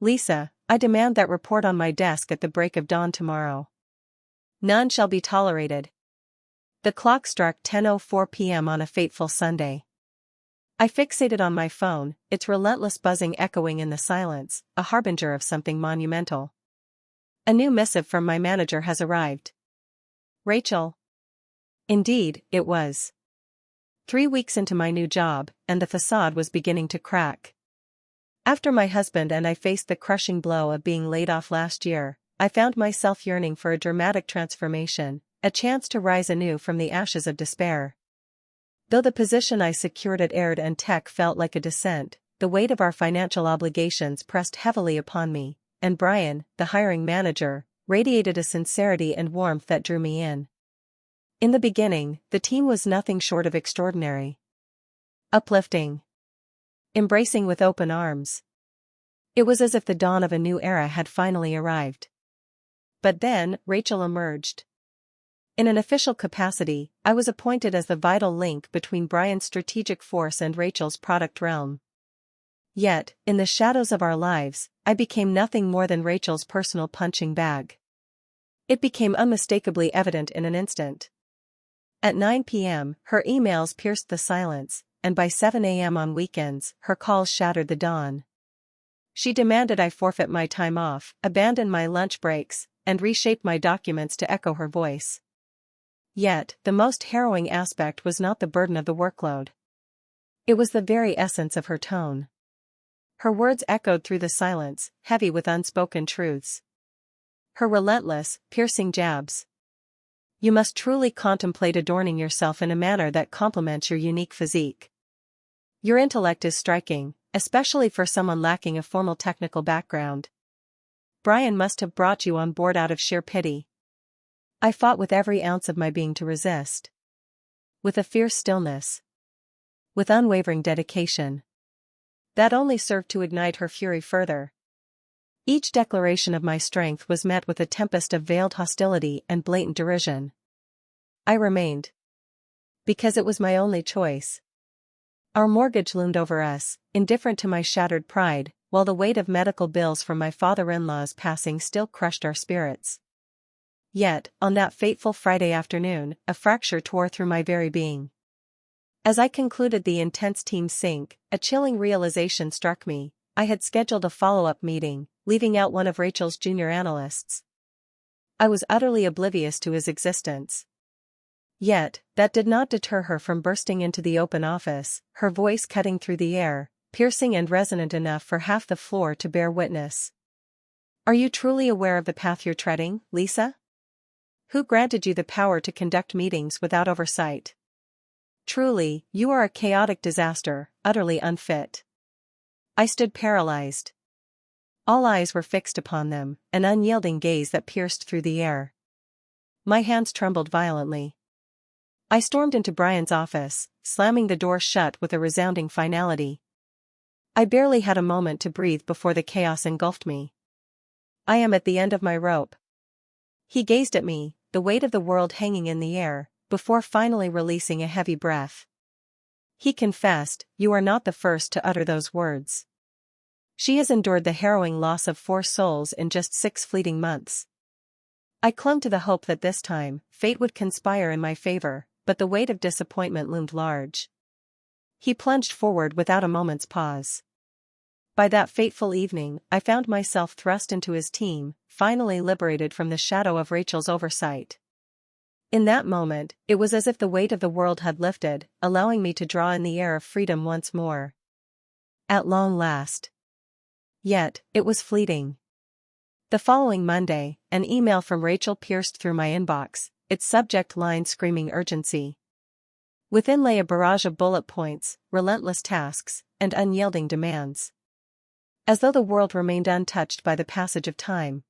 Lisa, I demand that report on my desk at the break of dawn tomorrow. None shall be tolerated. The clock struck 10:04 p.m. on a fateful Sunday. I fixated on my phone, its relentless buzzing echoing in the silence, a harbinger of something monumental. A new missive from my manager has arrived. Rachel. Indeed, it was. 3 weeks into my new job, and the facade was beginning to crack. After my husband and I faced the crushing blow of being laid off last year, I found myself yearning for a dramatic transformation, a chance to rise anew from the ashes of despair. Though the position I secured at Aird and Tech felt like a descent, the weight of our financial obligations pressed heavily upon me, and Brian, the hiring manager, radiated a sincerity and warmth that drew me in. In the beginning, the team was nothing short of extraordinary. Uplifting. Embracing with open arms. It was as if the dawn of a new era had finally arrived. But then, Rachel emerged. In an official capacity, I was appointed as the vital link between Brian's strategic force and Rachel's product realm. Yet, in the shadows of our lives, I became nothing more than Rachel's personal punching bag. It became unmistakably evident in an instant. At 9 p.m., her emails pierced the silence, and by 7 a.m. on weekends, her calls shattered the dawn. She demanded I forfeit my time off, abandon my lunch breaks, and reshape my documents to echo her voice. Yet, the most harrowing aspect was not the burden of the workload. It was the very essence of her tone. Her words echoed through the silence, heavy with unspoken truths. Her relentless, piercing jabs. You must truly contemplate adorning yourself in a manner that complements your unique physique. Your intellect is striking, especially for someone lacking a formal technical background. Brian must have brought you on board out of sheer pity. I fought with every ounce of my being to resist. With a fierce stillness. With unwavering dedication. That only served to ignite her fury further. Each declaration of my strength was met with a tempest of veiled hostility and blatant derision. I remained. Because it was my only choice. Our mortgage loomed over us, indifferent to my shattered pride, while the weight of medical bills from my father-in-law's passing still crushed our spirits. Yet, on that fateful Friday afternoon, a fracture tore through my very being. As I concluded the intense team sync, a chilling realization struck me. I had scheduled a follow-up meeting, leaving out one of Rachel's junior analysts. I was utterly oblivious to his existence. Yet, that did not deter her from bursting into the open office, her voice cutting through the air, piercing and resonant enough for half the floor to bear witness. Are you truly aware of the path you're treading, Lisa? Who granted you the power to conduct meetings without oversight? Truly, you are a chaotic disaster, utterly unfit. I stood paralyzed. All eyes were fixed upon them, an unyielding gaze that pierced through the air. My hands trembled violently. I stormed into Brian's office, slamming the door shut with a resounding finality. I barely had a moment to breathe before the chaos engulfed me. I am at the end of my rope. He gazed at me, the weight of the world hanging in the air, before finally releasing a heavy breath. He confessed, "You are not the first to utter those words. She has endured the harrowing loss of 4 souls in just 6 fleeting months." I clung to the hope that this time, fate would conspire in my favor, but the weight of disappointment loomed large. He plunged forward without a moment's pause. By that fateful evening, I found myself thrust into his team, finally liberated from the shadow of Rachel's oversight. In that moment, it was as if the weight of the world had lifted, allowing me to draw in the air of freedom once more. At long last. Yet, it was fleeting. The following Monday, an email from Rachel pierced through my inbox, its subject line screaming urgency. Within lay a barrage of bullet points, relentless tasks, and unyielding demands. As though the world remained untouched by the passage of time.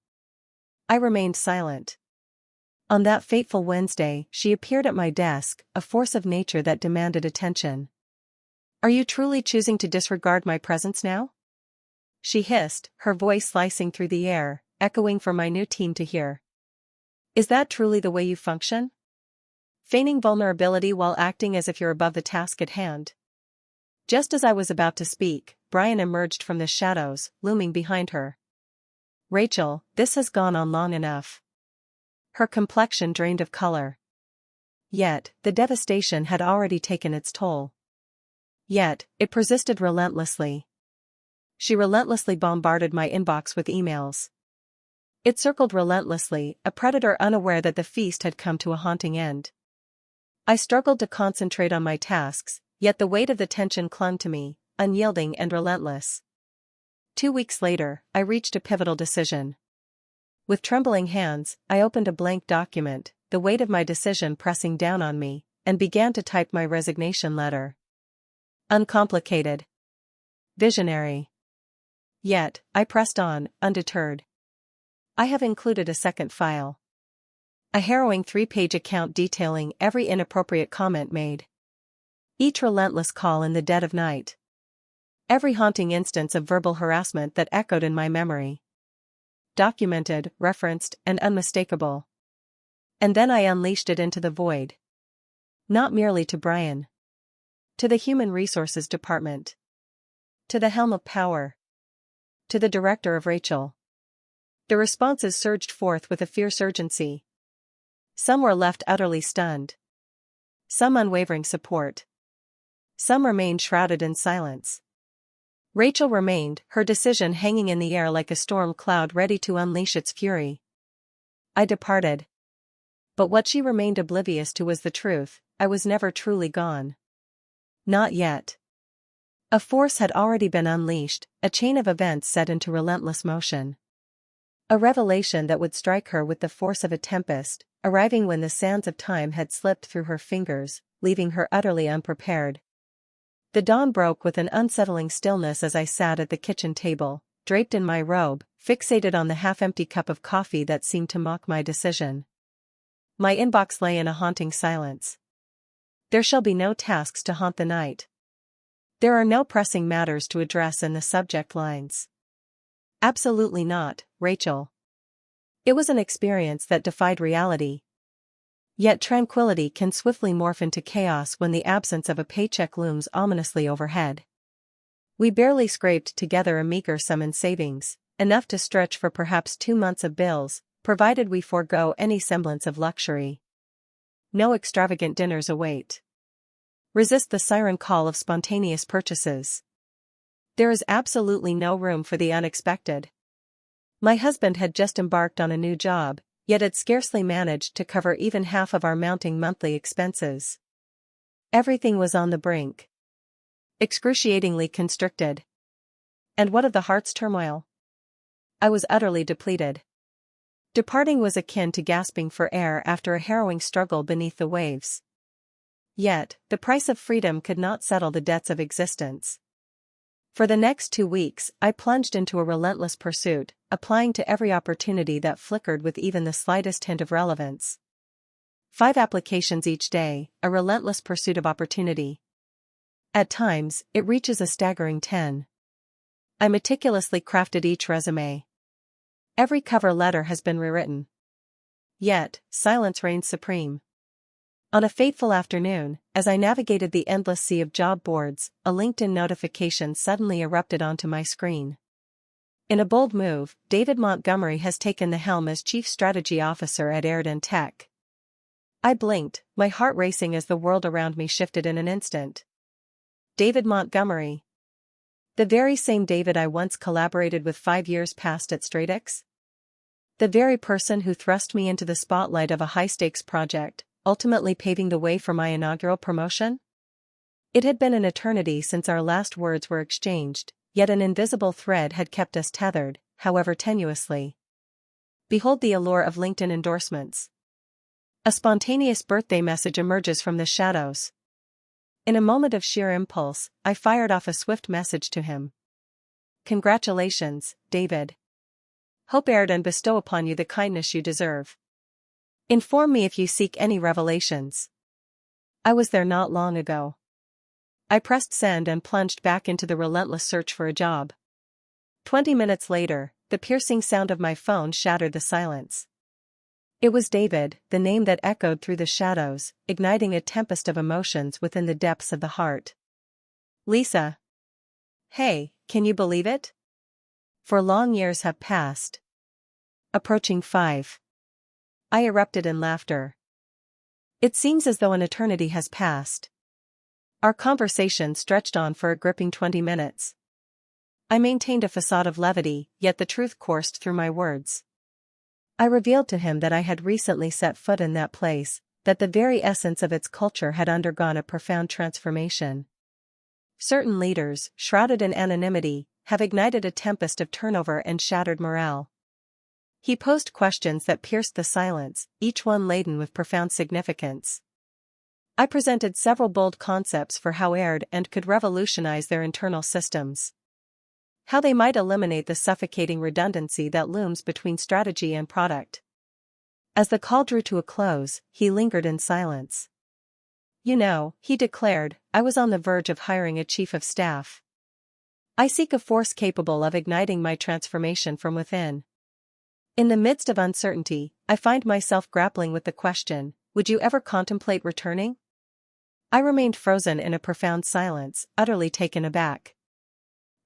I remained silent. On that fateful Wednesday, she appeared at my desk, a force of nature that demanded attention. "Are you truly choosing to disregard my presence now?" she hissed, her voice slicing through the air, echoing for my new team to hear. "Is that truly the way you function? Feigning vulnerability while acting as if you're above the task at hand?" Just as I was about to speak, Brian emerged from the shadows, looming behind her. Rachel, this has gone on long enough. Her complexion drained of color. Yet, the devastation had already taken its toll. Yet, it persisted relentlessly. She relentlessly bombarded my inbox with emails. It circled relentlessly, a predator unaware that the feast had come to a haunting end. I struggled to concentrate on my tasks, yet the weight of the tension clung to me, unyielding and relentless. 2 weeks later, I reached a pivotal decision. With trembling hands, I opened a blank document, the weight of my decision pressing down on me, and began to type my resignation letter. Uncomplicated. Visionary. Yet, I pressed on, undeterred. I have included a second file. A harrowing 3-page account detailing every inappropriate comment made. Each relentless call in the dead of night. Every haunting instance of verbal harassment that echoed in my memory. Documented, referenced, and unmistakable. And then I unleashed it into the void. Not merely to Brian. To the Human Resources Department. To the helm of power. To the director of Rachel. The responses surged forth with a fierce urgency. Some were left utterly stunned. Some unwavering support. Some remained shrouded in silence. Rachel remained, her decision hanging in the air like a storm cloud ready to unleash its fury. I departed. But what she remained oblivious to was the truth: I was never truly gone. Not yet. A force had already been unleashed, a chain of events set into relentless motion. A revelation that would strike her with the force of a tempest, arriving when the sands of time had slipped through her fingers, leaving her utterly unprepared. The dawn broke with an unsettling stillness as I sat at the kitchen table, draped in my robe, fixated on the half-empty cup of coffee that seemed to mock my decision. My inbox lay in a haunting silence. There shall be no tasks to haunt the night. There are no pressing matters to address in the subject lines. Absolutely not, Rachel. It was an experience that defied reality. Yet tranquility can swiftly morph into chaos when the absence of a paycheck looms ominously overhead. We barely scraped together a meager sum in savings, enough to stretch for perhaps 2 months of bills, provided we forego any semblance of luxury. No extravagant dinners await. Resist the siren call of spontaneous purchases. There is absolutely no room for the unexpected. My husband had just embarked on a new job, yet had scarcely managed to cover even half of our mounting monthly expenses. Everything was on the brink. Excruciatingly constricted. And what of the heart's turmoil? I was utterly depleted. Departing was akin to gasping for air after a harrowing struggle beneath the waves. Yet, the price of freedom could not settle the debts of existence. For the next 2 weeks, I plunged into a relentless pursuit, applying to every opportunity that flickered with even the slightest hint of relevance. 5 applications each day, a relentless pursuit of opportunity. At times, it reaches a staggering 10. I meticulously crafted each resume. Every cover letter has been rewritten. Yet, silence reigns supreme. On a fateful afternoon, as I navigated the endless sea of job boards, a LinkedIn notification suddenly erupted onto my screen. In a bold move, David Montgomery has taken the helm as Chief Strategy Officer at Airden Tech. I blinked, my heart racing as the world around me shifted in an instant. David Montgomery. The very same David I once collaborated with 5 years past at Stratex? The very person who thrust me into the spotlight of a high-stakes project, ultimately paving the way for my inaugural promotion? It had been an eternity since our last words were exchanged, yet an invisible thread had kept us tethered, however tenuously. Behold the allure of LinkedIn endorsements. A spontaneous birthday message emerges from the shadows. In a moment of sheer impulse, I fired off a swift message to him. Congratulations, David. Hope Airden bestow upon you the kindness you deserve. Inform me if you seek any revelations. I was there not long ago. I pressed send and plunged back into the relentless search for a job. 20 minutes later, the piercing sound of my phone shattered the silence. It was David, the name that echoed through the shadows, igniting a tempest of emotions within the depths of the heart. Lisa. Hey, can you believe it? For long years have passed. Approaching 5. I erupted in laughter. It seems as though an eternity has passed. Our conversation stretched on for a gripping 20 minutes. I maintained a facade of levity, yet the truth coursed through my words. I revealed to him that I had recently set foot in that place, that the very essence of its culture had undergone a profound transformation. Certain leaders, shrouded in anonymity, have ignited a tempest of turnover and shattered morale. He posed questions that pierced the silence, each one laden with profound significance. I presented several bold concepts for how Aird and could revolutionize their internal systems. How they might eliminate the suffocating redundancy that looms between strategy and product. As the call drew to a close, he lingered in silence. You know, he declared, I was on the verge of hiring a chief of staff. I seek a force capable of igniting my transformation from within. In the midst of uncertainty, I find myself grappling with the question, would you ever contemplate returning? I remained frozen in a profound silence, utterly taken aback.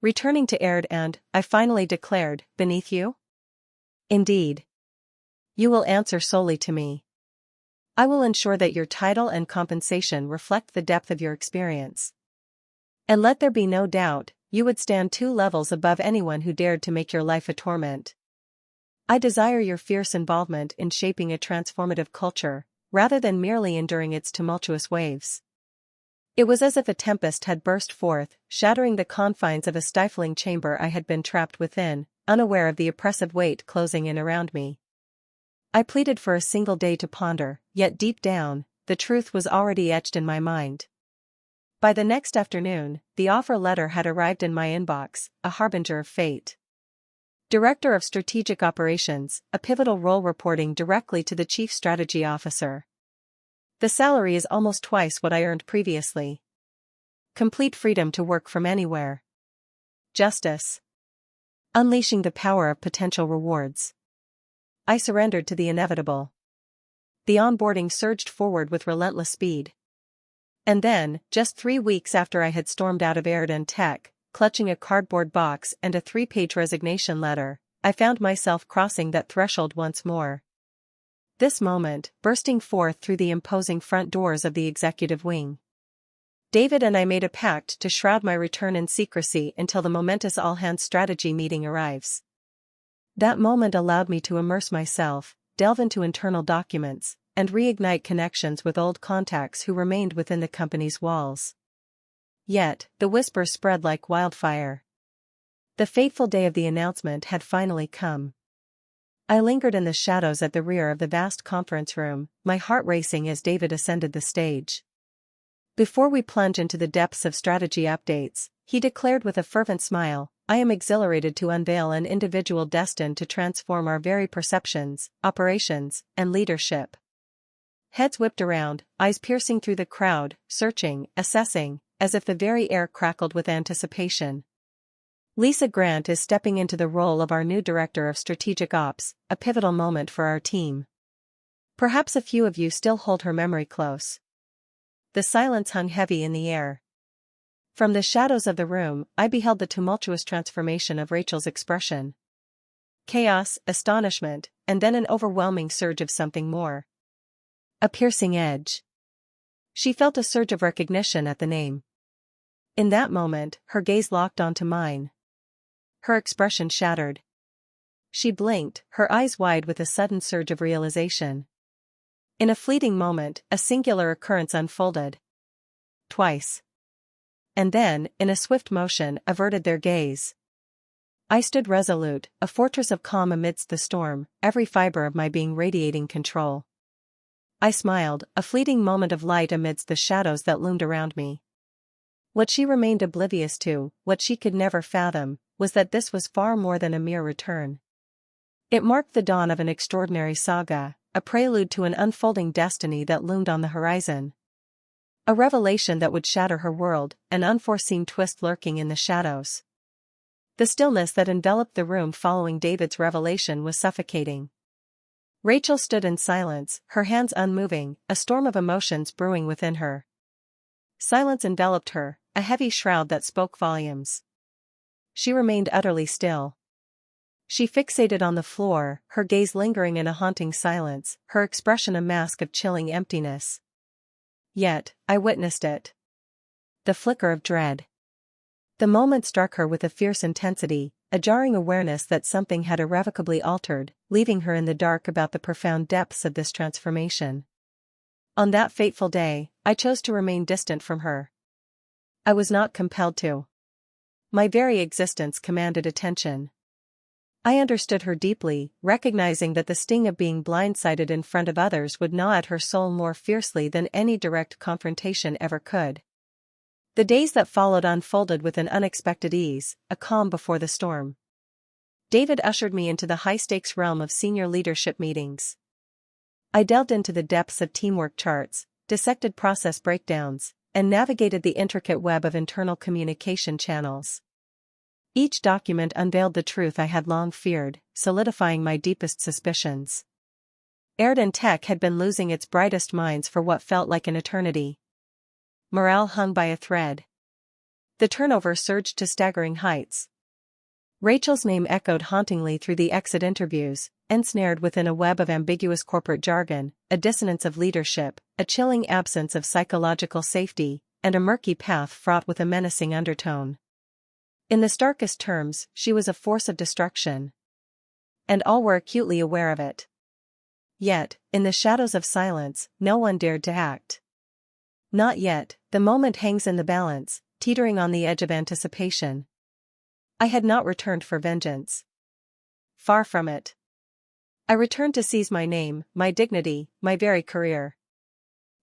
Returning to Aird and, I finally declared, beneath you? Indeed. You will answer solely to me. I will ensure that your title and compensation reflect the depth of your experience. And let there be no doubt, you would stand 2 levels above anyone who dared to make your life a torment. I desire your fierce involvement in shaping a transformative culture, rather than merely enduring its tumultuous waves. It was as if a tempest had burst forth, shattering the confines of a stifling chamber I had been trapped within, unaware of the oppressive weight closing in around me. I pleaded for a single day to ponder, yet deep down, the truth was already etched in my mind. By the next afternoon, the offer letter had arrived in my inbox, a harbinger of fate. Director of Strategic Operations, a pivotal role reporting directly to the Chief Strategy Officer. The salary is almost twice what I earned previously. Complete freedom to work from anywhere. Justice. Unleashing the power of potential rewards. I surrendered to the inevitable. The onboarding surged forward with relentless speed. And then, just 3 weeks after I had stormed out of Aird and Tech, clutching a cardboard box and a 3-page resignation letter, I found myself crossing that threshold once more. This moment, bursting forth through the imposing front doors of the executive wing. David and I made a pact to shroud my return in secrecy until the momentous all-hands strategy meeting arrives. That moment allowed me to immerse myself, delve into internal documents, and reignite connections with old contacts who remained within the company's walls. Yet, the whispers spread like wildfire. The fateful day of the announcement had finally come. I lingered in the shadows at the rear of the vast conference room, my heart racing as David ascended the stage. Before we plunge into the depths of strategy updates, he declared with a fervent smile, I am exhilarated to unveil an individual destined to transform our very perceptions, operations, and leadership. Heads whipped around, eyes piercing through the crowd, searching, assessing, as if the very air crackled with anticipation. Lisa Grant is stepping into the role of our new Director of Strategic Ops, a pivotal moment for our team. Perhaps a few of you still hold her memory close. The silence hung heavy in the air. From the shadows of the room, I beheld the tumultuous transformation of Rachel's expression. Chaos, astonishment, and then an overwhelming surge of something more. A piercing edge. She felt a surge of recognition at the name. In that moment, her gaze locked onto mine. Her expression shattered. She blinked, her eyes wide with a sudden surge of realization. In a fleeting moment, a singular occurrence unfolded. Twice. And then, in a swift motion, averted their gaze. I stood resolute, a fortress of calm amidst the storm, every fiber of my being radiating control. I smiled, a fleeting moment of light amidst the shadows that loomed around me. What she remained oblivious to, what she could never fathom, was that this was far more than a mere return. It marked the dawn of an extraordinary saga, a prelude to an unfolding destiny that loomed on the horizon. A revelation that would shatter her world, an unforeseen twist lurking in the shadows. The stillness that enveloped the room following David's revelation was suffocating. Rachel stood in silence, her hands unmoving, a storm of emotions brewing within her. Silence enveloped her, a heavy shroud that spoke volumes. She remained utterly still. She fixated on the floor, her gaze lingering in a haunting silence, her expression a mask of chilling emptiness. Yet, I witnessed it. The flicker of dread. The moment struck her with a fierce intensity, a jarring awareness that something had irrevocably altered, leaving her in the dark about the profound depths of this transformation. On that fateful day, I chose to remain distant from her. I was not compelled to. My very existence commanded attention. I understood her deeply, recognizing that the sting of being blindsided in front of others would gnaw at her soul more fiercely than any direct confrontation ever could. The days that followed unfolded with an unexpected ease, a calm before the storm. David ushered me into the high-stakes realm of senior leadership meetings. I delved into the depths of teamwork charts, dissected process breakdowns, and navigated the intricate web of internal communication channels. Each document unveiled the truth I had long feared, solidifying my deepest suspicions. Airden Tech had been losing its brightest minds for what felt like an eternity. Morale hung by a thread. The turnover surged to staggering heights. Rachel's name echoed hauntingly through the exit interviews, ensnared within a web of ambiguous corporate jargon, a dissonance of leadership, a chilling absence of psychological safety, and a murky path fraught with a menacing undertone. In the starkest terms, she was a force of destruction. And all were acutely aware of it. Yet, in the shadows of silence, no one dared to act. Not yet, the moment hangs in the balance, teetering on the edge of anticipation. I had not returned for vengeance. Far from it. I returned to seize my name, my dignity, my very career.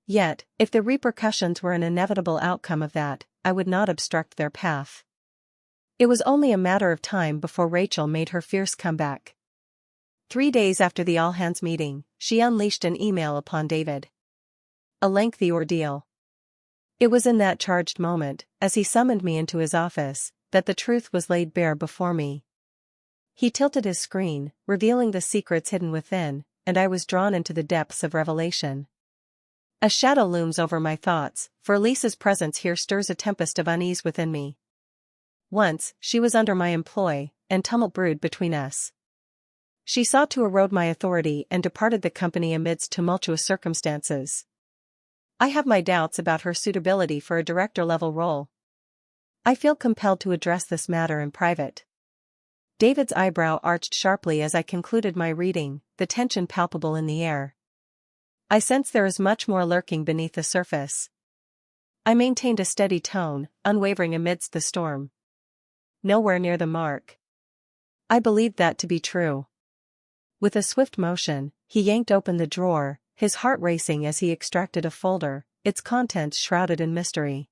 Yet, if the repercussions were an inevitable outcome of that, I would not obstruct their path. It was only a matter of time before Rachel made her fierce comeback. 3 days after the all-hands meeting, she unleashed an email upon David. A lengthy ordeal. It was in that charged moment, as he summoned me into his office, that the truth was laid bare before me. He tilted his screen, revealing the secrets hidden within, and I was drawn into the depths of revelation. A shadow looms over my thoughts, for Lisa's presence here stirs a tempest of unease within me. Once, she was under my employ, and tumult brewed between us. She sought to erode my authority and departed the company amidst tumultuous circumstances. I have my doubts about her suitability for a director-level role. I feel compelled to address this matter in private. David's eyebrow arched sharply as I concluded my reading, the tension palpable in the air. I sense there is much more lurking beneath the surface. I maintained a steady tone, unwavering amidst the storm. Nowhere near the mark. I believed that to be true. With a swift motion, he yanked open the drawer, his heart racing as he extracted a folder, its contents shrouded in mystery.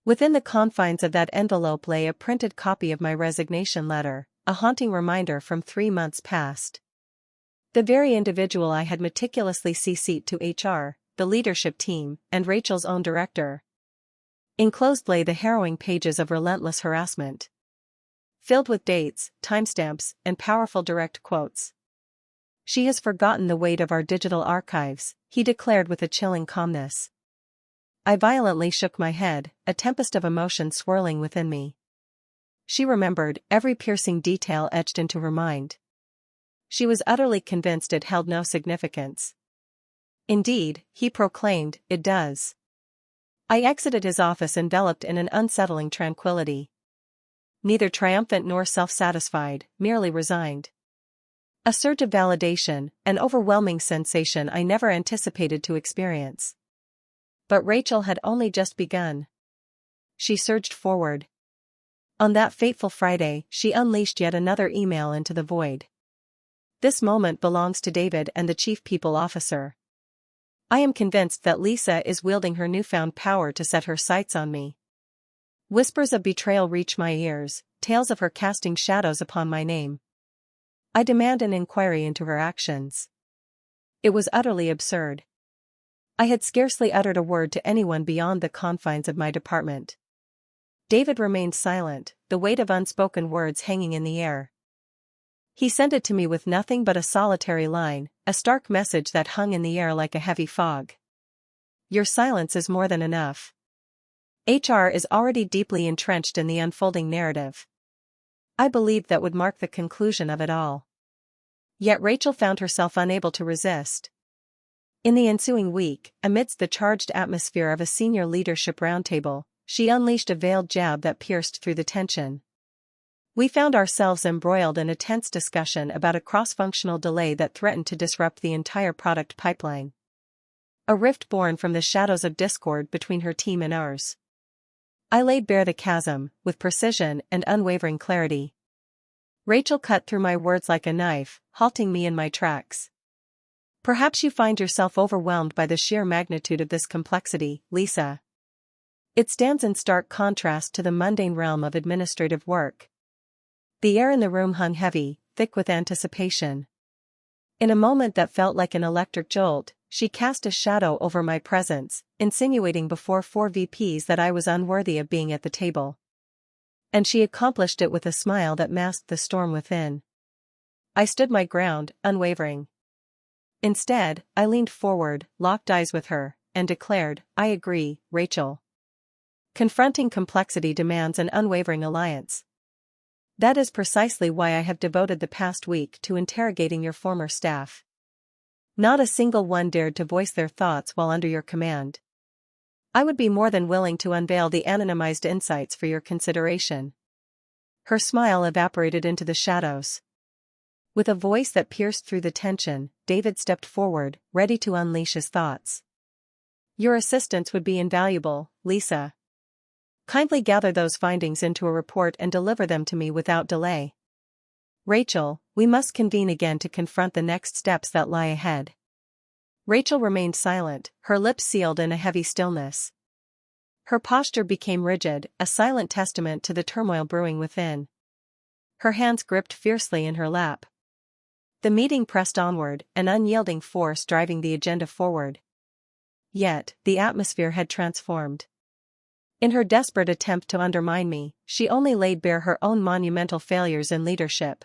Within the confines of that envelope lay a printed copy of my resignation letter, a haunting reminder from 3 months past. The very individual I had meticulously CC'd to HR, the leadership team, and Rachel's own director. Enclosed lay the harrowing pages of relentless harassment. Filled with dates, timestamps, and powerful direct quotes. "She has forgotten the weight of our digital archives," he declared with a chilling calmness. I violently shook my head, a tempest of emotion swirling within me. She remembered every piercing detail etched into her mind. She was utterly convinced it held no significance. Indeed, he proclaimed, it does. I exited his office enveloped in an unsettling tranquility. Neither triumphant nor self-satisfied, merely resigned. A surge of validation, an overwhelming sensation I never anticipated to experience. But Rachel had only just begun. She surged forward. On that fateful Friday, she unleashed yet another email into the void. This moment belongs to David and the Chief People Officer. I am convinced that Lisa is wielding her newfound power to set her sights on me. Whispers of betrayal reach my ears, tales of her casting shadows upon my name. I demand an inquiry into her actions. It was utterly absurd. I had scarcely uttered a word to anyone beyond the confines of my department. David remained silent, the weight of unspoken words hanging in the air. He sent it to me with nothing but a solitary line, a stark message that hung in the air like a heavy fog. Your silence is more than enough. HR is already deeply entrenched in the unfolding narrative. I believed that would mark the conclusion of it all. Yet Rachel found herself unable to resist. In the ensuing week, amidst the charged atmosphere of a senior leadership roundtable, she unleashed a veiled jab that pierced through the tension. We found ourselves embroiled in a tense discussion about a cross-functional delay that threatened to disrupt the entire product pipeline. A rift born from the shadows of discord between her team and ours. I laid bare the chasm, with precision and unwavering clarity. Rachel cut through my words like a knife, halting me in my tracks. Perhaps you find yourself overwhelmed by the sheer magnitude of this complexity, Lisa. It stands in stark contrast to the mundane realm of administrative work. The air in the room hung heavy, thick with anticipation. In a moment that felt like an electric jolt, she cast a shadow over my presence, insinuating before 4 VPs that I was unworthy of being at the table. And she accomplished it with a smile that masked the storm within. I stood my ground, unwavering. Instead, I leaned forward, locked eyes with her, and declared, "I agree, Rachel. Confronting complexity demands an unwavering alliance. That is precisely why I have devoted the past week to interrogating your former staff. Not a single one dared to voice their thoughts while under your command. I would be more than willing to unveil the anonymized insights for your consideration." Her smile evaporated into the shadows. With a voice that pierced through the tension, David stepped forward, ready to unleash his thoughts. "Your assistance would be invaluable, Lisa. Kindly gather those findings into a report and deliver them to me without delay. Rachel, we must convene again to confront the next steps that lie ahead." Rachel remained silent, her lips sealed in a heavy stillness. Her posture became rigid, a silent testament to the turmoil brewing within. Her hands gripped fiercely in her lap. The meeting pressed onward, an unyielding force driving the agenda forward. Yet, the atmosphere had transformed. In her desperate attempt to undermine me, she only laid bare her own monumental failures in leadership.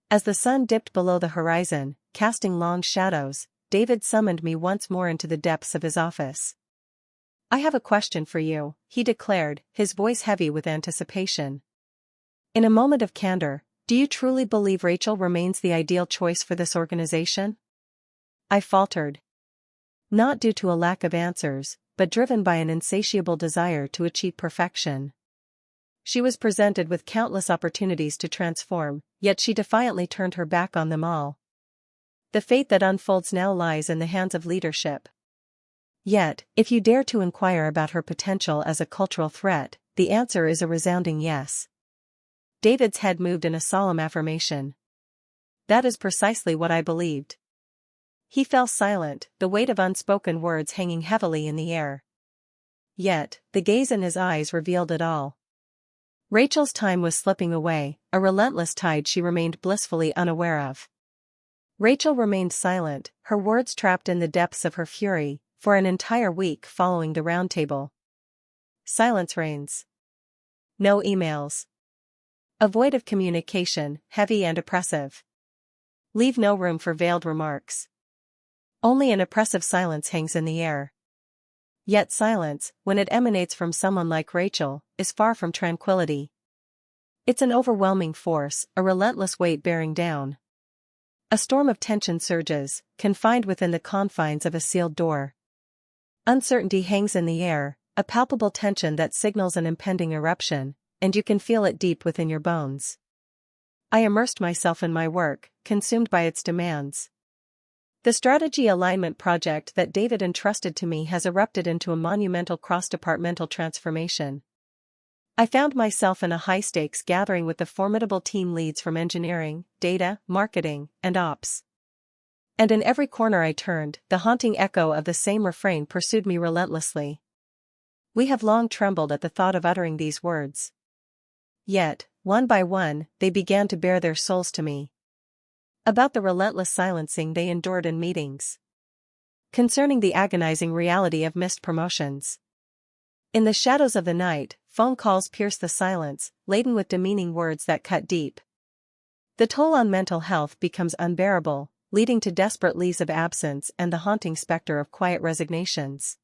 As the sun dipped below the horizon, casting long shadows, David summoned me once more into the depths of his office. "I have a question for you," he declared, his voice heavy with anticipation. "In a moment of candor, do you truly believe Rachel remains the ideal choice for this organization?" I faltered. Not due to a lack of answers, but driven by an insatiable desire to achieve perfection. She was presented with countless opportunities to transform, yet she defiantly turned her back on them all. The fate that unfolds now lies in the hands of leadership. Yet, if you dare to inquire about her potential as a cultural threat, the answer is a resounding yes. David's head moved in a solemn affirmation. "That is precisely what I believed." He fell silent, the weight of unspoken words hanging heavily in the air. Yet, the gaze in his eyes revealed it all. Rachel's time was slipping away, a relentless tide she remained blissfully unaware of. Rachel remained silent, her words trapped in the depths of her fury, for an entire week following the roundtable. Silence reigns. No emails. A void of communication, heavy and oppressive. Leave no room for veiled remarks. Only an oppressive silence hangs in the air. Yet silence, when it emanates from someone like Rachel, is far from tranquility. It's an overwhelming force, a relentless weight bearing down. A storm of tension surges, confined within the confines of a sealed door. Uncertainty hangs in the air, a palpable tension that signals an impending eruption, and you can feel it deep within your bones. I immersed myself in my work, consumed by its demands. The strategy alignment project that David entrusted to me has erupted into a monumental cross-departmental transformation. I found myself in a high-stakes gathering with the formidable team leads from engineering, data, marketing, and ops. And in every corner I turned, the haunting echo of the same refrain pursued me relentlessly. "We have long trembled at the thought of uttering these words." Yet, one by one, they began to bare their souls to me. About the relentless silencing they endured in meetings. Concerning the agonizing reality of missed promotions. In the shadows of the night, phone calls pierced the silence, laden with demeaning words that cut deep. The toll on mental health becomes unbearable, leading to desperate leaves of absence and the haunting specter of quiet resignations.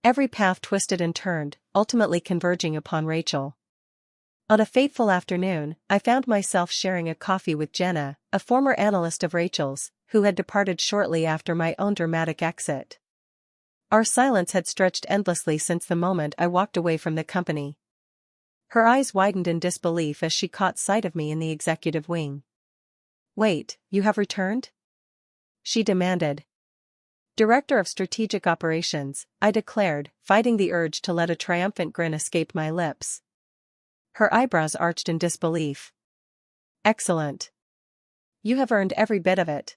Every path twisted and turned, ultimately converging upon Rachel. On a fateful afternoon, I found myself sharing a coffee with Jenna, a former analyst of Rachel's, who had departed shortly after my own dramatic exit. Our silence had stretched endlessly since the moment I walked away from the company. Her eyes widened in disbelief as she caught sight of me in the executive wing. "Wait, you have returned?" she demanded. "Director of Strategic Operations," I declared, fighting the urge to let a triumphant grin escape my lips. Her eyebrows arched in disbelief. "Excellent. You have earned every bit of it."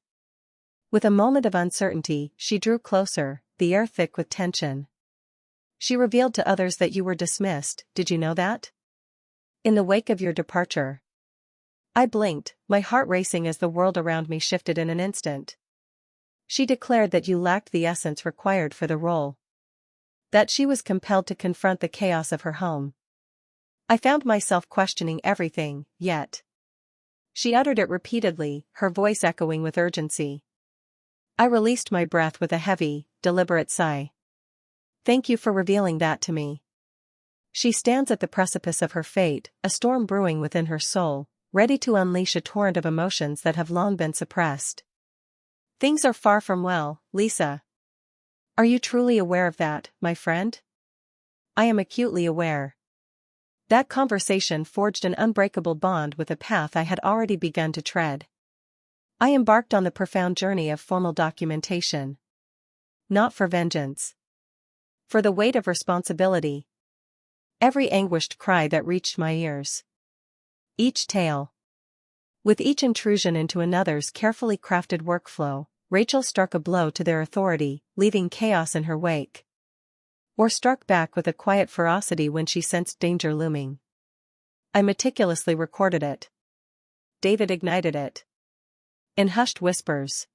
With a moment of uncertainty, she drew closer, the air thick with tension. "She revealed to others that you were dismissed, did you know that? In the wake of your departure." I blinked, my heart racing as the world around me shifted in an instant. "She declared that you lacked the essence required for the role. That she was compelled to confront the chaos of her home." I found myself questioning everything, yet. She uttered it repeatedly, her voice echoing with urgency. I released my breath with a heavy, deliberate sigh. "Thank you for revealing that to me." She stands at the precipice of her fate, a storm brewing within her soul, ready to unleash a torrent of emotions that have long been suppressed. "Things are far from well, Lisa. Are you truly aware of that, my friend?" "I am acutely aware." That conversation forged an unbreakable bond with a path I had already begun to tread. I embarked on the profound journey of formal documentation. Not for vengeance. For the weight of responsibility. Every anguished cry that reached my ears. Each tale. With each intrusion into another's carefully crafted workflow, Rachel struck a blow to their authority, leaving chaos in her wake. Or struck back with a quiet ferocity when she sensed danger looming. I meticulously recorded it. David ignited it. In hushed whispers.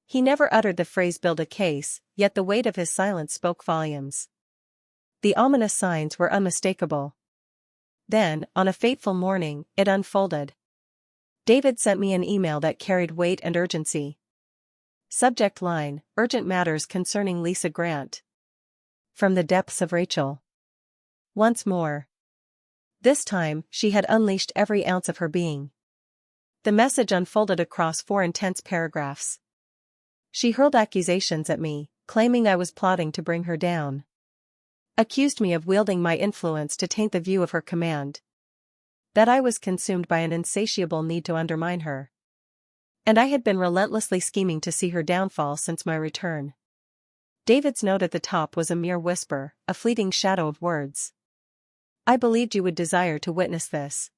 He never uttered the phrase "build a case," yet the weight of his silence spoke volumes. The ominous signs were unmistakable. Then, on a fateful morning, it unfolded. David sent me an email that carried weight and urgency. Subject line: Urgent matters concerning Lisa Grant. From the depths of Rachel. Once more. This time, she had unleashed every ounce of her being. The message unfolded across 4 intense paragraphs. She hurled accusations at me, claiming I was plotting to bring her down. Accused me of wielding my influence to taint the view of her command. That I was consumed by an insatiable need to undermine her. And I had been relentlessly scheming to see her downfall since my return. David's note at the top was a mere whisper, a fleeting shadow of words. "I believed you would desire to witness this.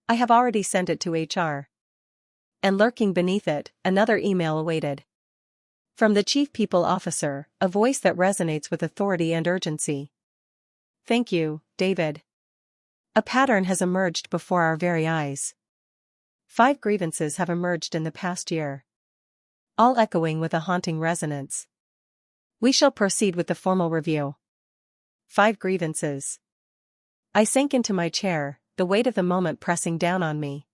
I have already sent it to HR." And lurking beneath it, another email awaited. From the Chief People Officer, a voice that resonates with authority and urgency. "Thank you, David. A pattern has emerged before our very eyes. 5 grievances have emerged in the past year. All echoing with a haunting resonance. We shall proceed with the formal review." 5 grievances. I sank into my chair, the weight of the moment pressing down on me.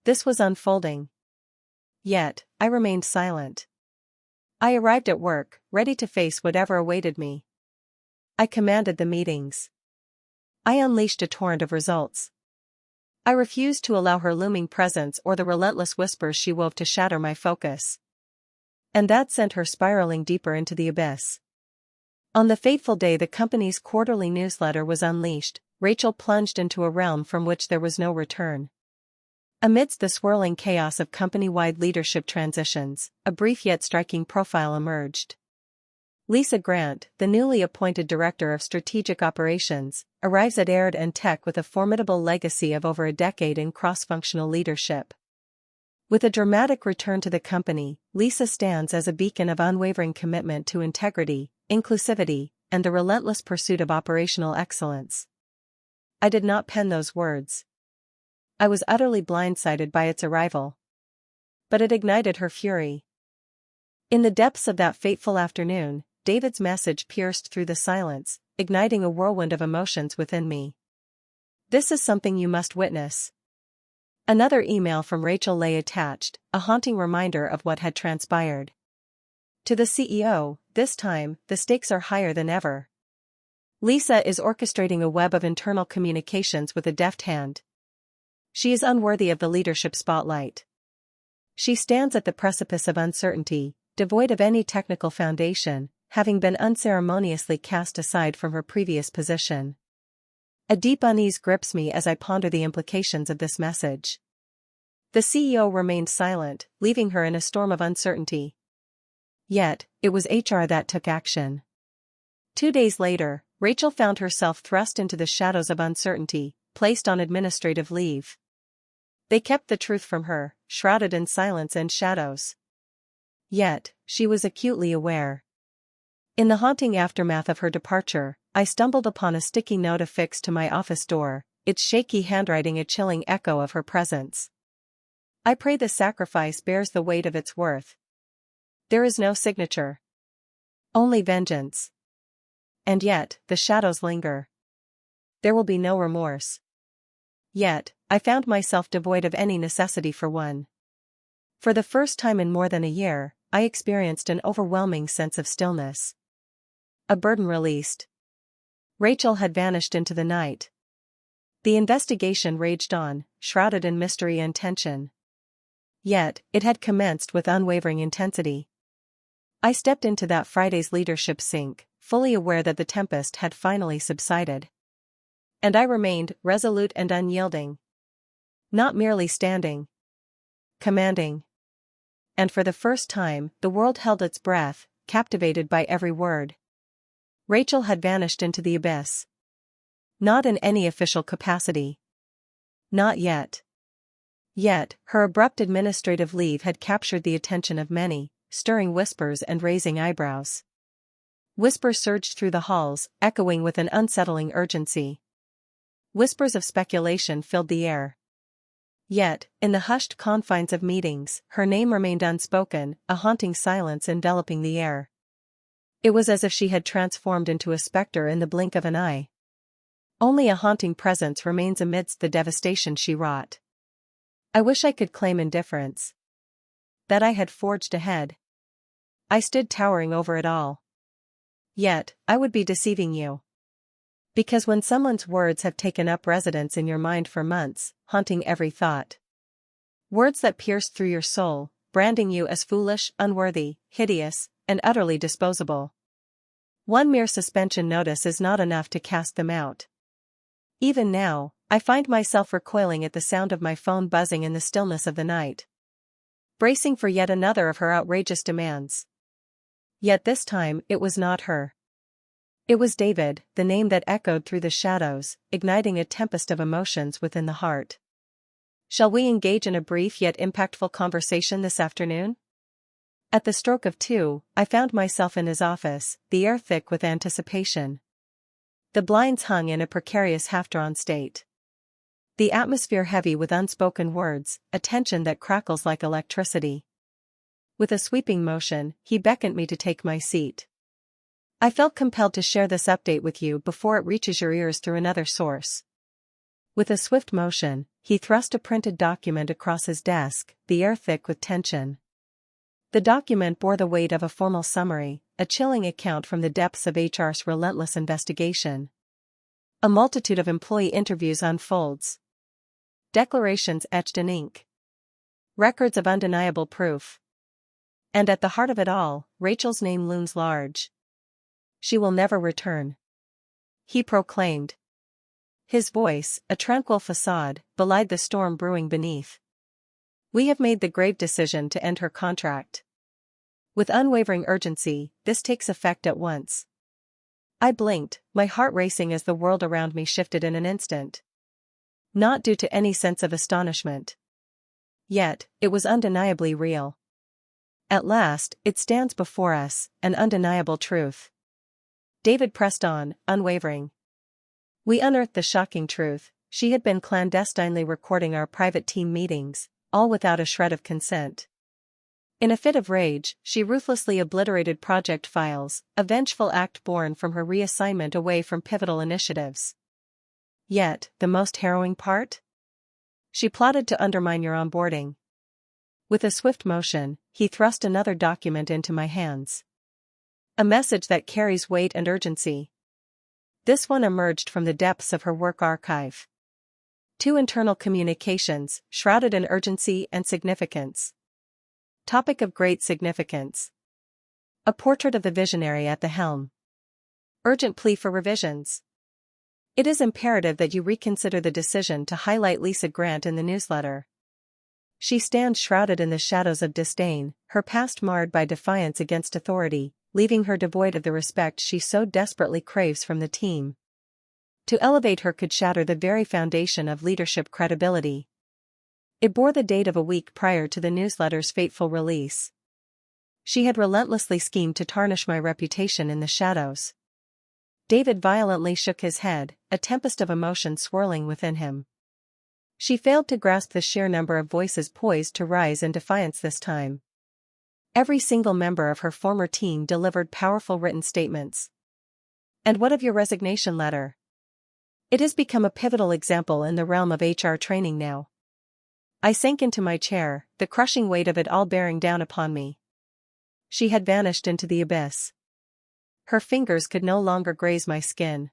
This was unfolding. Yet, I remained silent. I arrived at work, ready to face whatever awaited me. I commanded the meetings. I unleashed a torrent of results. I refused to allow her looming presence or the relentless whispers she wove to shatter my focus. And that sent her spiraling deeper into the abyss. On the fateful day the company's quarterly newsletter was unleashed, Rachel plunged into a realm from which there was no return. Amidst the swirling chaos of company-wide leadership transitions, a brief yet striking profile emerged. Lisa Grant, the newly appointed Director of Strategic Operations, arrives at Aird and Tech with a formidable legacy of over a decade in cross-functional leadership. With a dramatic return to the company, Lisa stands as a beacon of unwavering commitment to integrity, inclusivity, and the relentless pursuit of operational excellence. I did not pen those words. I was utterly blindsided by its arrival. But it ignited her fury. In the depths of that fateful afternoon, David's message pierced through the silence, igniting a whirlwind of emotions within me. "This is something you must witness." Another email from Rachel lay attached, a haunting reminder of what had transpired. To the CEO, this time, the stakes are higher than ever. Lisa is orchestrating a web of internal communications with a deft hand. She is unworthy of the leadership spotlight. She stands at the precipice of uncertainty, devoid of any technical foundation, having been unceremoniously cast aside from her previous position. A deep unease grips me as I ponder the implications of this message. The CEO remained silent, leaving her in a storm of uncertainty. Yet, it was HR that took action. 2 days later, Rachel found herself thrust into the shadows of uncertainty, placed on administrative leave. They kept the truth from her, shrouded in silence and shadows. Yet, she was acutely aware. In the haunting aftermath of her departure, I stumbled upon a sticky note affixed to my office door, its shaky handwriting a chilling echo of her presence. I pray the sacrifice bears the weight of its worth. There is no signature. Only vengeance. And yet, the shadows linger. There will be no remorse. Yet, I found myself devoid of any necessity for one. For the first time in more than a year, I experienced an overwhelming sense of stillness. A burden released. Rachel had vanished into the night. The investigation raged on, shrouded in mystery and tension. Yet, it had commenced with unwavering intensity. I stepped into that Friday's leadership sink, fully aware that the tempest had finally subsided. And I remained resolute and unyielding. Not merely standing. Commanding. And for the first time, the world held its breath, captivated by every word. Rachel had vanished into the abyss. Not in any official capacity. Not yet. Yet, her abrupt administrative leave had captured the attention of many, stirring whispers and raising eyebrows. Whispers surged through the halls, echoing with an unsettling urgency. Whispers of speculation filled the air. Yet, in the hushed confines of meetings, her name remained unspoken, a haunting silence enveloping the air. It was as if she had transformed into a specter in the blink of an eye. Only a haunting presence remains amidst the devastation she wrought. I wish I could claim indifference. That I had forged ahead. I stood towering over it all. Yet, I would be deceiving you. Because when someone's words have taken up residence in your mind for months, haunting every thought. Words that pierced through your soul, branding you as foolish, unworthy, hideous, and utterly disposable. One mere suspension notice is not enough to cast them out. Even now, I find myself recoiling at the sound of my phone buzzing in the stillness of the night. Bracing for yet another of her outrageous demands. Yet this time, it was not her. It was David, the name that echoed through the shadows, igniting a tempest of emotions within the heart. Shall we engage in a brief yet impactful conversation this afternoon? At the stroke of 2, I found myself in his office, the air thick with anticipation. The blinds hung in a precarious half-drawn state. The atmosphere heavy with unspoken words, a tension that crackles like electricity. With a sweeping motion, he beckoned me to take my seat. I felt compelled to share this update with you before it reaches your ears through another source. With a swift motion, he thrust a printed document across his desk, the air thick with tension. The document bore the weight of a formal summary, a chilling account from the depths of HR's relentless investigation. A multitude of employee interviews unfolds. Declarations etched in ink. Records of undeniable proof. And at the heart of it all, Rachel's name looms large. She will never return. He proclaimed. His voice, a tranquil facade, belied the storm brewing beneath. We have made the grave decision to end her contract. With unwavering urgency, this takes effect at once. I blinked, my heart racing as the world around me shifted in an instant. Not due to any sense of astonishment. Yet, it was undeniably real. At last, it stands before us, an undeniable truth. David pressed on, unwavering. We unearthed the shocking truth: she had been clandestinely recording our private team meetings, all without a shred of consent. In a fit of rage, she ruthlessly obliterated project files, a vengeful act born from her reassignment away from pivotal initiatives. Yet, the most harrowing part? She plotted to undermine your onboarding. With a swift motion, he thrust another document into my hands. A message that carries weight and urgency. This one emerged from the depths of her work archive. 2 internal communications, shrouded in urgency and significance. Topic of great significance. A portrait of the visionary at the helm. Urgent plea for revisions. It is imperative that you reconsider the decision to highlight Lisa Grant in the newsletter. She stands shrouded in the shadows of disdain, her past marred by defiance against authority, leaving her devoid of the respect she so desperately craves from the team. To elevate her could shatter the very foundation of leadership credibility. It bore the date of a week prior to the newsletter's fateful release. She had relentlessly schemed to tarnish my reputation in the shadows. David violently shook his head, a tempest of emotion swirling within him. She failed to grasp the sheer number of voices poised to rise in defiance this time. Every single member of her former team delivered powerful written statements. And what of your resignation letter? It has become a pivotal example in the realm of HR training now. I sank into my chair, the crushing weight of it all bearing down upon me. She had vanished into the abyss. Her fingers could no longer graze my skin.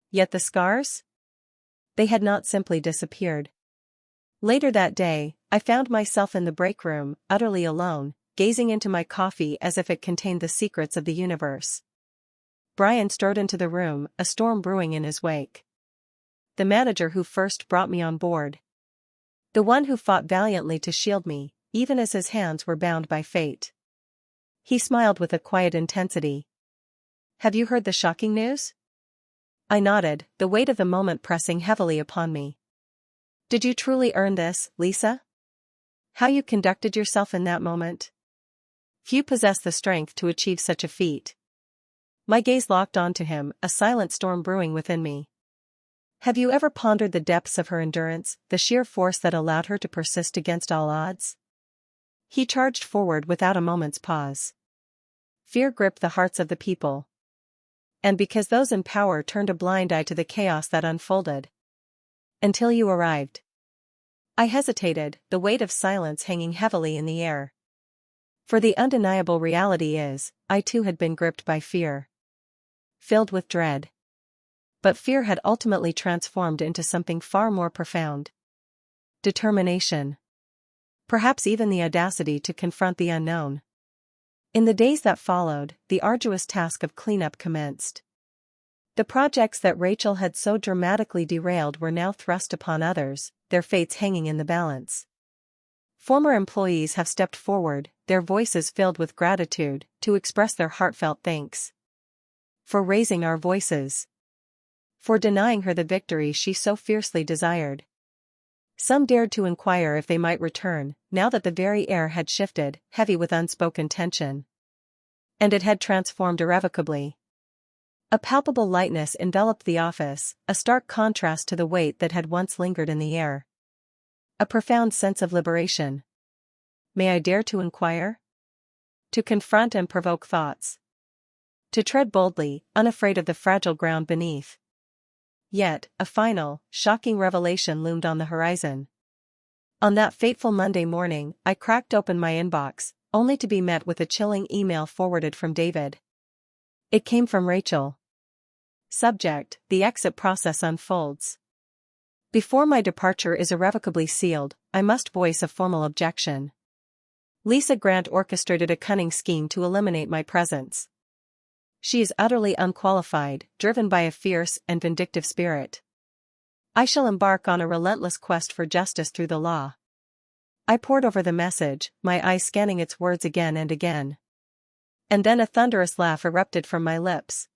Yet the scars? They had not simply disappeared. Later that day, I found myself in the break room, utterly alone, gazing into my coffee as if it contained the secrets of the universe. Brian strode into the room, a storm brewing in his wake. The manager who first brought me on board. The one who fought valiantly to shield me, even as his hands were bound by fate. He smiled with a quiet intensity. Have you heard the shocking news? I nodded, the weight of the moment pressing heavily upon me. Did you truly earn this, Lisa? How you conducted yourself in that moment? Few possess the strength to achieve such a feat. My gaze locked onto him, a silent storm brewing within me. Have you ever pondered the depths of her endurance, the sheer force that allowed her to persist against all odds? He charged forward without a moment's pause. Fear gripped the hearts of the people. And because those in power turned a blind eye to the chaos that unfolded. Until you arrived. I hesitated, the weight of silence hanging heavily in the air. For the undeniable reality is, I too had been gripped by fear. Filled with dread. But fear had ultimately transformed into something far more profound. Determination. Perhaps even the audacity to confront the unknown. In the days that followed, the arduous task of cleanup commenced. The projects that Rachel had so dramatically derailed were now thrust upon others, their fates hanging in the balance. Former employees have stepped forward, their voices filled with gratitude, to express their heartfelt thanks. For raising our voices. For denying her the victory she so fiercely desired. Some dared to inquire if they might return, now that the very air had shifted, heavy with unspoken tension. And it had transformed irrevocably. A palpable lightness enveloped the office, a stark contrast to the weight that had once lingered in the air. A profound sense of liberation. May I dare to inquire? To confront and provoke thoughts. To tread boldly, unafraid of the fragile ground beneath. Yet, a final, shocking revelation loomed on the horizon. On that fateful Monday morning, I cracked open my inbox, only to be met with a chilling email forwarded from David. It came from Rachel. Subject: the exit process unfolds. Before my departure is irrevocably sealed, I must voice a formal objection. Lisa Grant orchestrated a cunning scheme to eliminate my presence. She is utterly unqualified, driven by a fierce and vindictive spirit. I shall embark on a relentless quest for justice through the law. I pored over the message, my eyes scanning its words again and again. And then a thunderous laugh erupted from my lips.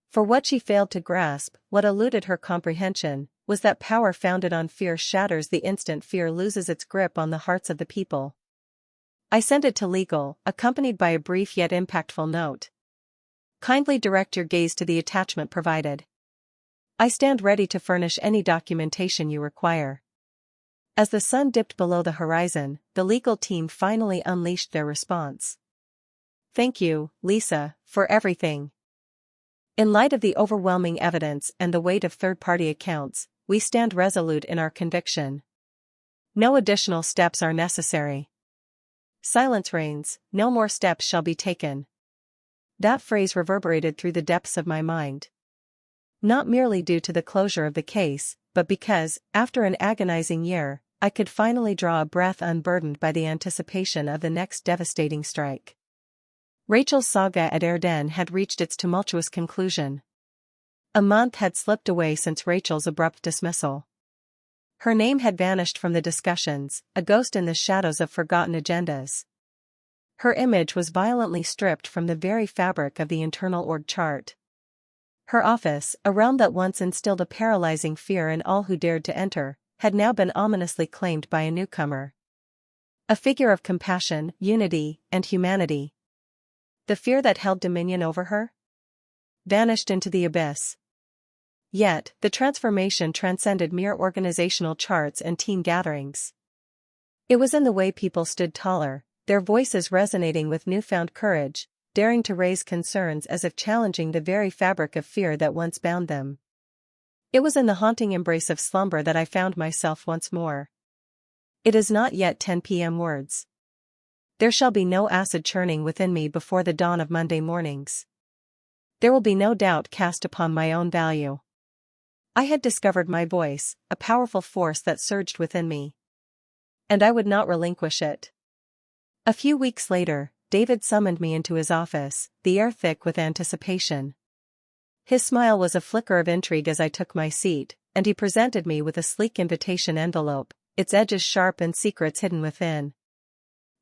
For what she failed to grasp, what eluded her comprehension, was that power founded on fear shatters the instant fear loses its grip on the hearts of the people. I sent it to legal, accompanied by a brief yet impactful note. Kindly direct your gaze to the attachment provided. I stand ready to furnish any documentation you require. As the sun dipped below the horizon, the legal team finally unleashed their response. Thank you, Lisa, for everything. In light of the overwhelming evidence and the weight of third-party accounts, we stand resolute in our conviction. No additional steps are necessary. Silence reigns, no more steps shall be taken. That phrase reverberated through the depths of my mind. Not merely due to the closure of the case, but because, after an agonizing year, I could finally draw a breath unburdened by the anticipation of the next devastating strike. Rachel's saga at Erden had reached its tumultuous conclusion. A month had slipped away since Rachel's abrupt dismissal. Her name had vanished from the discussions, a ghost in the shadows of forgotten agendas. Her image was violently stripped from the very fabric of the internal org chart. Her office, a realm that once instilled a paralyzing fear in all who dared to enter, had now been ominously claimed by a newcomer. A figure of compassion, unity, and humanity. The fear that held dominion over her vanished into the abyss. Yet, the transformation transcended mere organizational charts and team gatherings. It was in the way people stood taller, their voices resonating with newfound courage, daring to raise concerns as if challenging the very fabric of fear that once bound them. It was in the haunting embrace of slumber that I found myself once more. It is not yet 10 p.m. words. There shall be no acid churning within me before the dawn of Monday mornings. There will be no doubt cast upon my own value. I had discovered my voice, a powerful force that surged within me. And I would not relinquish it. A few weeks later, David summoned me into his office, the air thick with anticipation. His smile was a flicker of intrigue as I took my seat, and he presented me with a sleek invitation envelope, its edges sharp and secrets hidden within.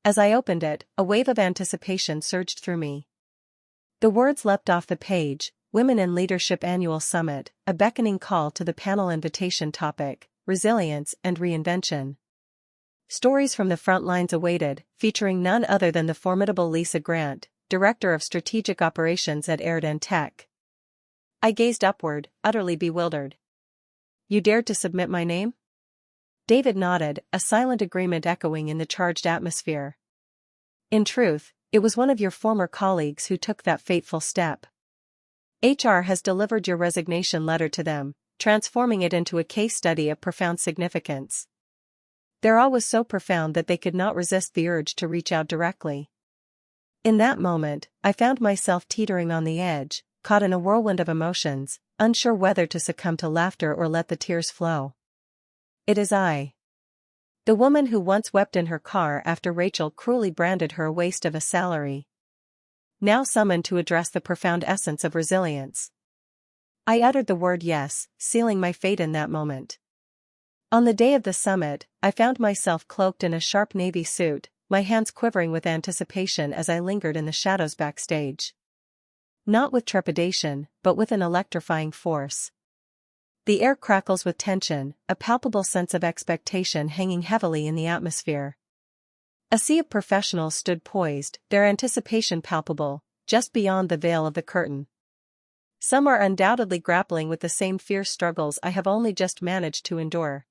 As I opened it, a wave of anticipation surged through me. The words leapt off the page: Women in Leadership Annual Summit, a beckoning call to the panel invitation topic, resilience and reinvention. Stories from the front lines awaited, featuring none other than the formidable Lisa Grant, Director of Strategic Operations at Erden Tech. I gazed upward, utterly bewildered. You dared to submit my name? David nodded, a silent agreement echoing in the charged atmosphere. In truth, it was one of your former colleagues who took that fateful step. HR has delivered your resignation letter to them, transforming it into a case study of profound significance. Their awe was so profound that they could not resist the urge to reach out directly. In that moment, I found myself teetering on the edge, caught in a whirlwind of emotions, unsure whether to succumb to laughter or let the tears flow. It is I. The woman who once wept in her car after Rachel cruelly branded her a waste of a salary. Now summoned to address the profound essence of resilience. I uttered the word yes, sealing my fate in that moment. On the day of the summit, I found myself cloaked in a sharp navy suit, my hands quivering with anticipation as I lingered in the shadows backstage. Not with trepidation, but with an electrifying force. The air crackles with tension, a palpable sense of expectation hanging heavily in the atmosphere. A sea of professionals stood poised, their anticipation palpable, just beyond the veil of the curtain. Some are undoubtedly grappling with the same fierce struggles I have only just managed to endure.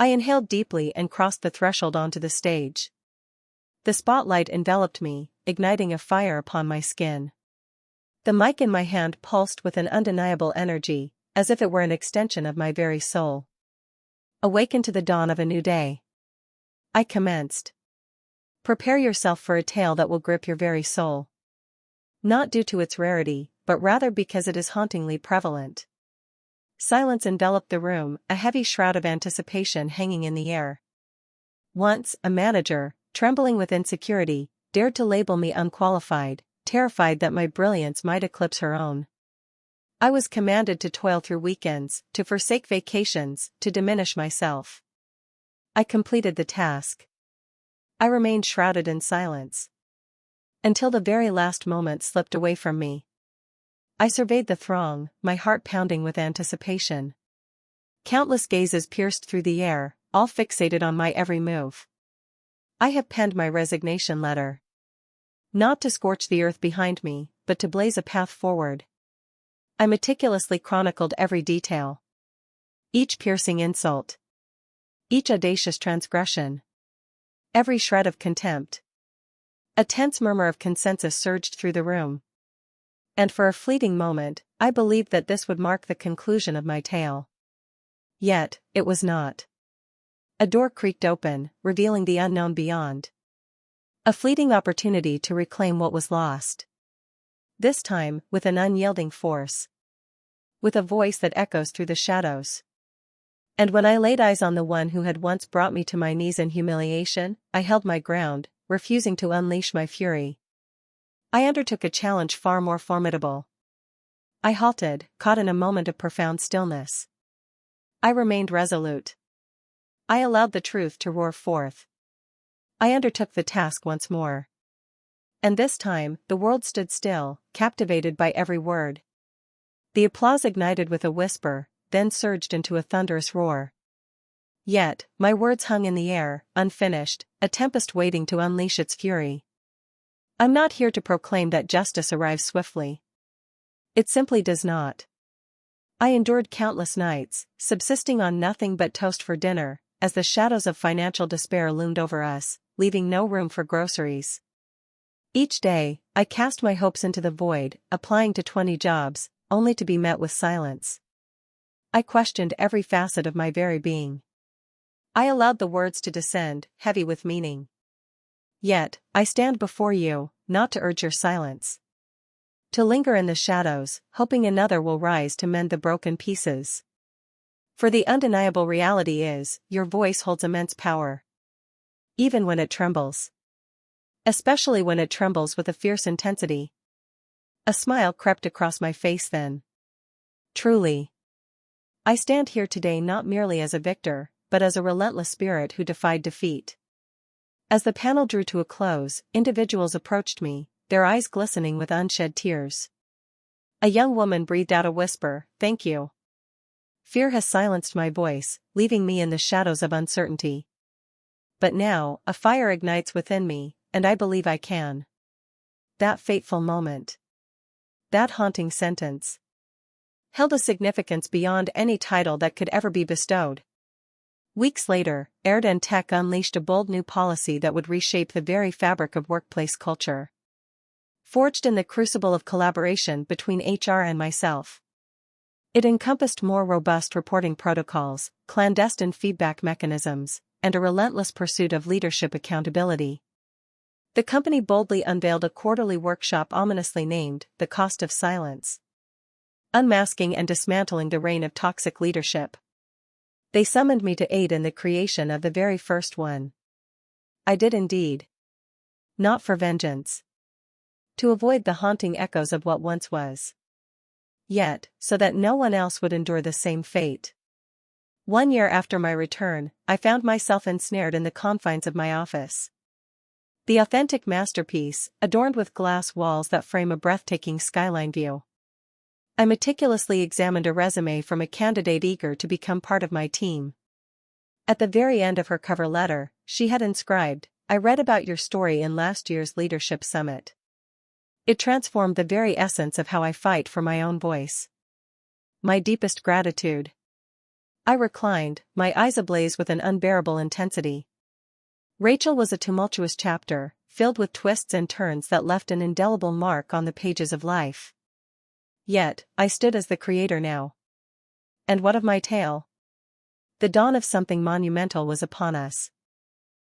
I inhaled deeply and crossed the threshold onto the stage. The spotlight enveloped me, igniting a fire upon my skin. The mic in my hand pulsed with an undeniable energy, as if it were an extension of my very soul. Awaken to the dawn of a new day. I commenced. Prepare yourself for a tale that will grip your very soul. Not due to its rarity, but rather because it is hauntingly prevalent. Silence enveloped the room, a heavy shroud of anticipation hanging in the air. Once, a manager, trembling with insecurity, dared to label me unqualified, terrified that my brilliance might eclipse her own. I was commanded to toil through weekends, to forsake vacations, to diminish myself. I completed the task. I remained shrouded in silence. Until the very last moment slipped away from me. I surveyed the throng, my heart pounding with anticipation. Countless gazes pierced through the air, all fixated on my every move. I have penned my resignation letter. Not to scorch the earth behind me, but to blaze a path forward. I meticulously chronicled every detail. Each piercing insult. Each audacious transgression. Every shred of contempt. A tense murmur of consensus surged through the room. And for a fleeting moment, I believed that this would mark the conclusion of my tale. Yet, it was not. A door creaked open, revealing the unknown beyond. A fleeting opportunity to reclaim what was lost. This time, with an unyielding force. with a voice that echoes through the shadows. And when I laid eyes on the one who had once brought me to my knees in humiliation, I held my ground, refusing to unleash my fury. I undertook a challenge far more formidable. I halted, caught in a moment of profound stillness. I remained resolute. I allowed the truth to roar forth. I undertook the task once more. And this time, the world stood still, captivated by every word. The applause ignited with a whisper, then surged into a thunderous roar. Yet, my words hung in the air, unfinished, a tempest waiting to unleash its fury. I'm not here to proclaim that justice arrives swiftly. It simply does not. I endured countless nights, subsisting on nothing but toast for dinner, as the shadows of financial despair loomed over us, leaving no room for groceries. Each day, I cast my hopes into the void, applying to 20 jobs, only to be met with silence. I questioned every facet of my very being. I allowed the words to descend, heavy with meaning. Yet, I stand before you, not to urge your silence. To linger in the shadows, hoping another will rise to mend the broken pieces. For the undeniable reality is, your voice holds immense power. Even when it trembles. Especially when it trembles with a fierce intensity. A smile crept across my face then. Truly. I stand here today not merely as a victor, but as a relentless spirit who defied defeat. As the panel drew to a close, individuals approached me, their eyes glistening with unshed tears. A young woman breathed out a whisper, "Thank you." Fear has silenced my voice, leaving me in the shadows of uncertainty. But now, a fire ignites within me, and I believe I can. That fateful moment. That haunting sentence. Held a significance beyond any title that could ever be bestowed. Weeks later, Aird and Tech unleashed a bold new policy that would reshape the very fabric of workplace culture. Forged in the crucible of collaboration between HR and myself. It encompassed more robust reporting protocols, clandestine feedback mechanisms, and a relentless pursuit of leadership accountability. The company boldly unveiled a quarterly workshop ominously named "The Cost of Silence." Unmasking and dismantling the reign of toxic leadership. They summoned me to aid in the creation of the very first one. I did indeed. Not for vengeance. To avoid the haunting echoes of what once was. Yet, so that no one else would endure the same fate. 1 year after my return, I found myself ensnared in the confines of my office. The authentic masterpiece, adorned with glass walls that frame a breathtaking skyline view. I meticulously examined a resume from a candidate eager to become part of my team. At the very end of her cover letter, she had inscribed, "I read about your story in last year's Leadership Summit." It transformed the very essence of how I fight for my own voice. My deepest gratitude. I reclined, my eyes ablaze with an unbearable intensity. Rachel was a tumultuous chapter, filled with twists and turns that left an indelible mark on the pages of life. Yet, I stood as the creator now. And what of my tale? The dawn of something monumental was upon us.